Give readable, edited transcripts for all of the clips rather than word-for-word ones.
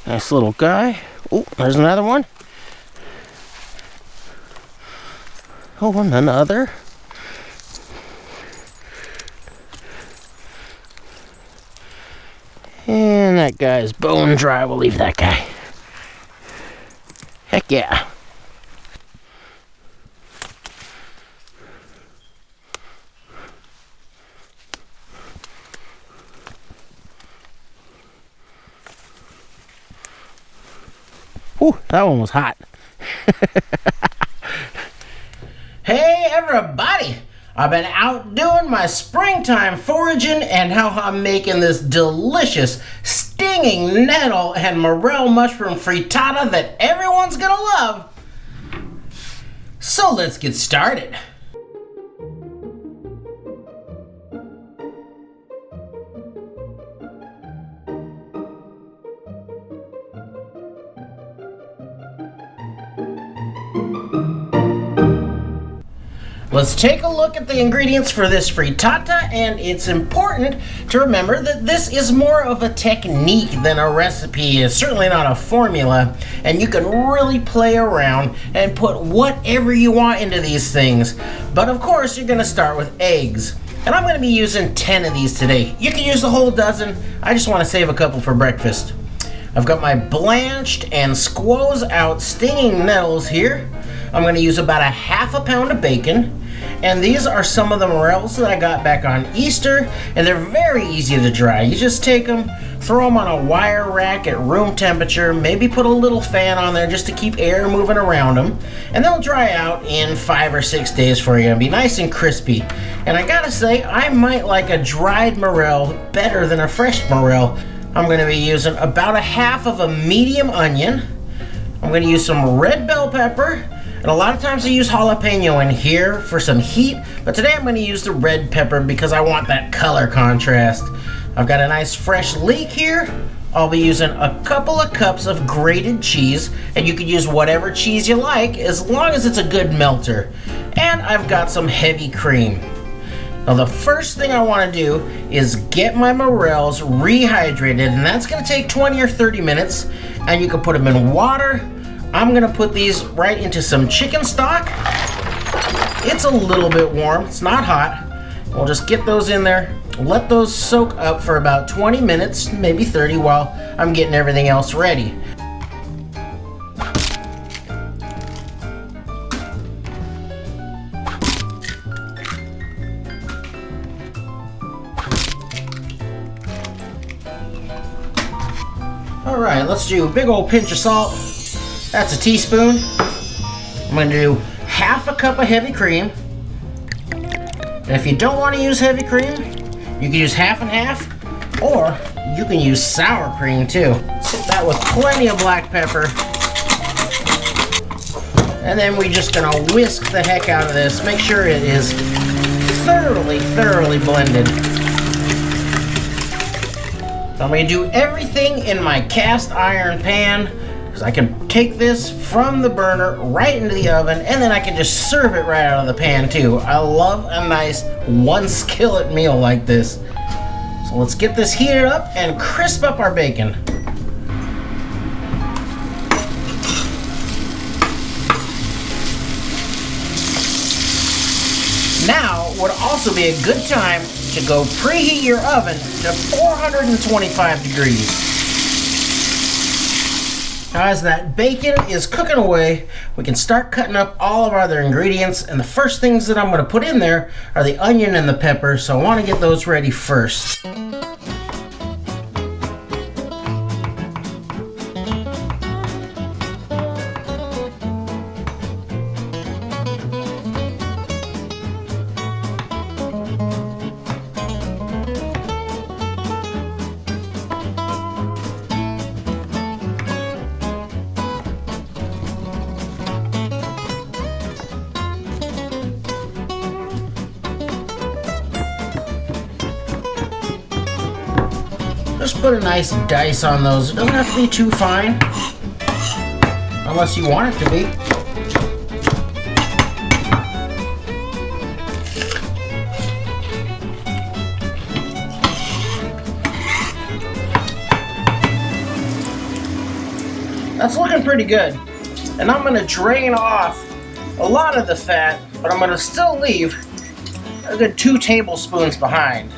Nice little guy. Oh, there's another one. Oh, and another. And that guy's bone dry. We'll leave that guy. Heck yeah. Whew, that one was hot. Hey everybody! I've been out doing my springtime foraging, and now I'm making this delicious, stinging nettle and morel mushroom frittata that everyone's gonna love. So let's get started. Let's take a look at the ingredients for this frittata, and it's important to remember that this is more of a technique than a recipe. It's certainly not a formula, and you can really play around and put whatever you want into these things. But of course, you're gonna start with eggs. And I'm gonna be using 10 of these today. You can use the whole dozen. I just wanna save a couple for breakfast. I've got my blanched and squoze out stinging nettles here. I'm gonna use about a half a pound of bacon. And these are some of the morels that I got back on Easter, and they're very easy to dry. You just take them, throw them on a wire rack at room temperature, maybe put a little fan on there just to keep air moving around them, and they'll dry out in 5 or 6 days for you and be nice and crispy. And I gotta say, I might like a dried morel better than a fresh morel. I'm gonna be using about a half of a medium onion. I'm gonna use some red bell pepper. And a lot of times I use jalapeno in here for some heat, but today I'm going to use the red pepper because I want that color contrast. I've got a nice fresh leek here. I'll be using a couple of cups of grated cheese, and you can use whatever cheese you like as long as it's a good melter. And I've got some heavy cream. Now the first thing I want to do is get my morels rehydrated, and that's going to take 20 or 30 minutes, and you can put them in water. I'm gonna put these right into some chicken stock. It's a little bit warm, it's not hot. We'll just get those in there, let those soak up for about 20 minutes, maybe 30, while I'm getting everything else ready. All right, let's do a big old pinch of salt. That's a teaspoon. I'm going to do half a cup of heavy cream. And if you don't want to use heavy cream, you can use half and half, or you can use sour cream too. Hit that with plenty of black pepper. And then we're just going to whisk the heck out of this. Make sure it is thoroughly blended. So I'm going to do everything in my cast iron pan, because I can take this from the burner right into the oven, and then I can just serve it right out of the pan too. I love a nice one skillet meal like this. So let's get this heated up and crisp up our bacon. Now would also be a good time to go preheat your oven to 425 degrees. Now as that bacon is cooking away, we can start cutting up all of our other ingredients, and the first things that I'm going to put in there are the onion and the pepper, so I want to get those ready first. Just put a nice dice on those. It doesn't have to be too fine, unless you want it to be. That's looking pretty good. And I'm gonna drain off a lot of the fat, but I'm gonna still leave a good 2 tablespoons behind.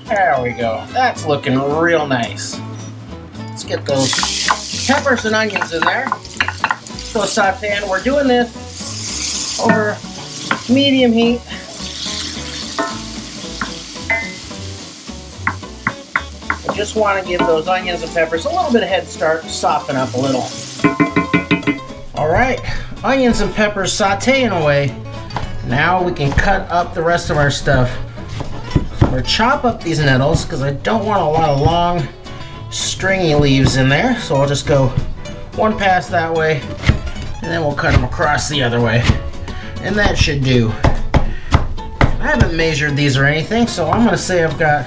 There we go. That's looking real nice. Let's get those peppers and onions in there. Go sauteing. We're doing this over medium heat. I just want to give those onions and peppers a little bit of head start, soften up a little. All right, onions and peppers sauteing away. Now we can cut up the rest of our stuff. I'm going to chop up these nettles because I don't want a lot of long, stringy leaves in there. So I'll just go one pass that way, and then we'll cut them across the other way. And that should do. I haven't measured these or anything, so I'm going to say I've got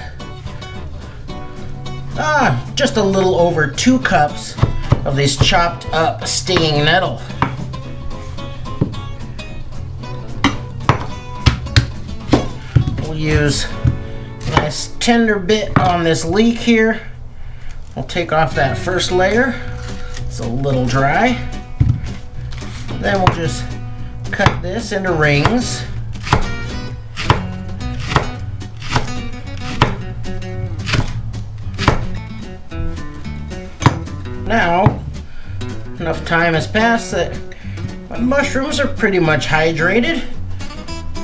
just a little over 2 cups of these chopped up stinging nettle. We'll use a nice tender bit on this leek here. We'll take off that first layer. It's a little dry. Then we'll just cut this into rings. Now, enough time has passed that my mushrooms are pretty much hydrated.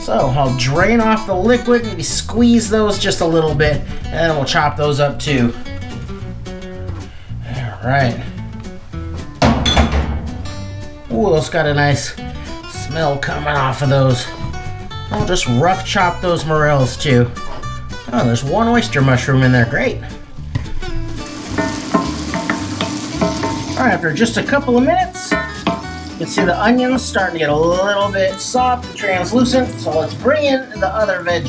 So I'll drain off the liquid, maybe squeeze those just a little bit, and then we'll chop those up too. All right. Ooh, it's got a nice smell coming off of those. I'll just rough chop those morels too. Oh, there's 1 oyster mushroom in there, great. All right, after just a couple of minutes, you can see the onions starting to get a little bit soft and translucent, so let's bring in the other veg.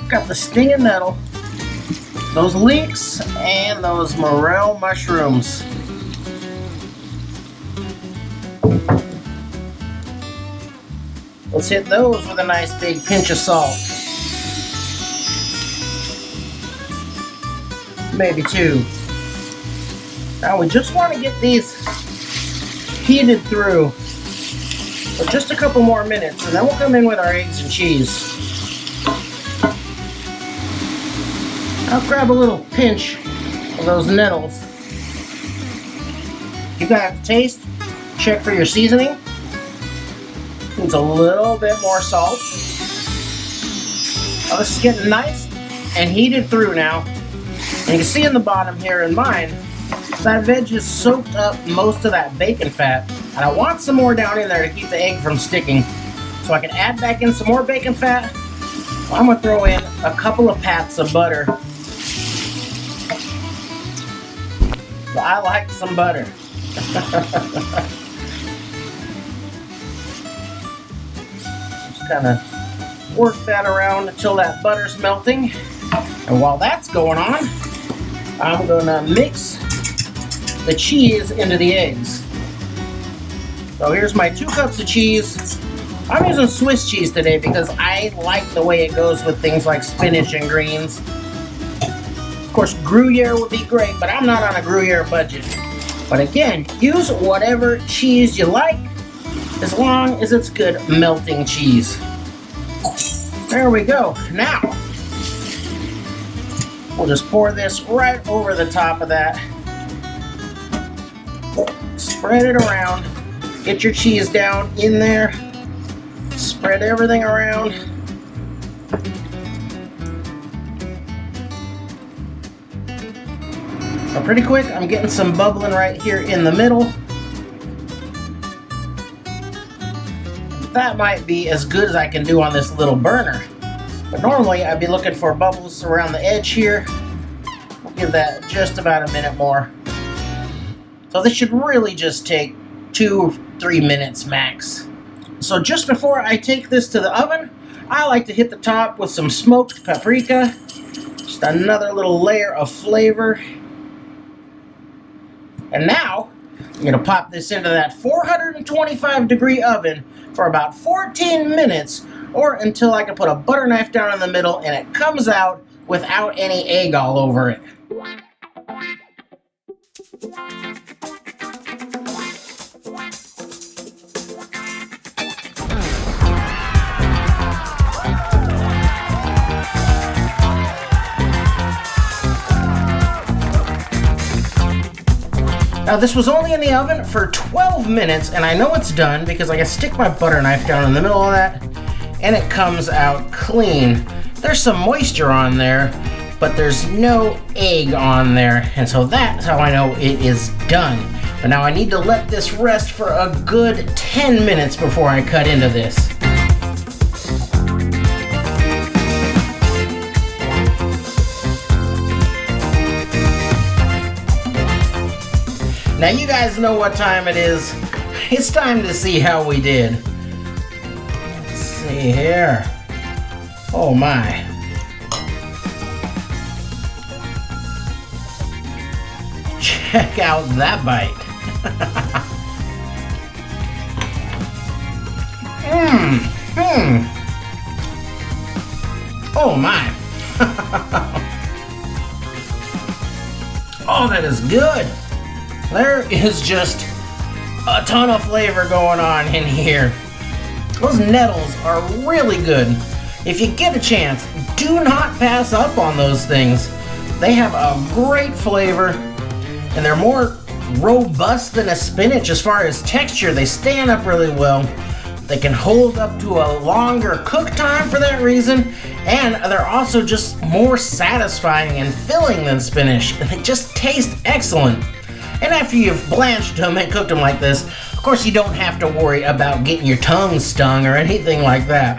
Got the stinging nettle, those leeks, and those morel mushrooms. Let's hit those with a nice big pinch of salt. Maybe 2. Now we just want to get these heated through for just a couple more minutes, and then we'll come in with our eggs and cheese. I'll grab a little pinch of those nettles. You got to taste, check for your seasoning. Needs a little bit more salt. Oh, this is getting nice and heated through now. And you can see in the bottom here in mine, that veg has soaked up most of that bacon fat. And I want some more down in there to keep the egg from sticking. So I can add back in some more bacon fat. I'm going to throw in a couple of pats of butter. So I like some butter. Just kind of work that around until that butter's melting. And while that's going on, I'm going to mix the cheese into the eggs. So here's my 2 cups of cheese. I'm using Swiss cheese today because I like the way it goes with things like spinach and greens. Of course, Gruyere would be great, but I'm not on a Gruyere budget. But again, use whatever cheese you like, as long as it's good melting cheese. There we go. Now, we'll just pour this right over the top of that. Spread it around. Get your cheese down in there. Spread everything around. Now pretty quick, I'm getting some bubbling right here in the middle. That might be as good as I can do on this little burner. But normally I'd be looking for bubbles around the edge here. We'll give that just about a minute more. So this should really just take 2-3 minutes max. So just before I take this to the oven, I like to hit the top with some smoked paprika. Just another little layer of flavor. And now, I'm gonna pop this into that 425-degree oven for about 14 minutes, or until I can put a butter knife down in the middle and it comes out without any egg all over it. Now this was only in the oven for 12 minutes, and I know it's done because I can stick my butter knife down in the middle of that and it comes out clean. There's some moisture on there, but there's no egg on there, and so that's how I know it is done. But now I need to let this rest for a good 10 minutes before I cut into this. Now you guys know what time it is. It's time to see how we did. Let's see here. Oh my. Check out that bite. Oh my. Oh, that is good. There is just a ton of flavor going on in here. Those nettles are really good. If you get a chance, do not pass up on those things. They have a great flavor, and they're more robust than a spinach as far as texture. They stand up really well. They can hold up to a longer cook time for that reason, and they're also just more satisfying and filling than spinach. They just taste excellent. And after you've blanched them and cooked them like this, of course you don't have to worry about getting your tongue stung or anything like that.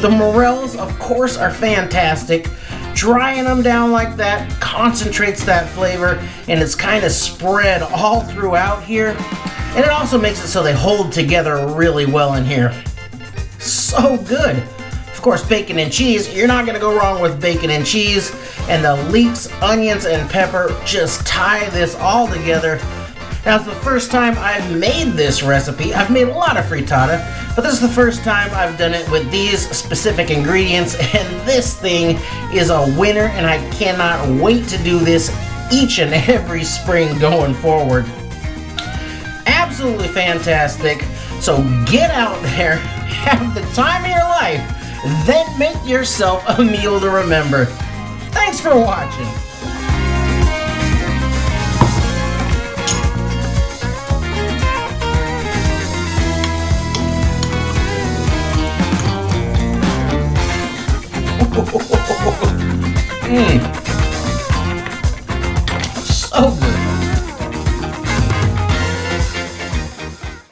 The morels, of course, are fantastic. Drying them down like that concentrates that flavor, and it's kind of spread all throughout here. And it also makes it so they hold together really well in here. So good. Of course, bacon and cheese, you're not gonna go wrong with bacon and cheese. And the leeks, onions, and pepper just tie this all together. Now, it's the first time I've made this recipe. I've made a lot of frittata, but this is the first time I've done it with these specific ingredients, and this thing is a winner, and I cannot wait to do this each and every spring going forward. Absolutely fantastic. So get out there, have the time of your life, then make yourself a meal to remember. Thanks for watching. So good.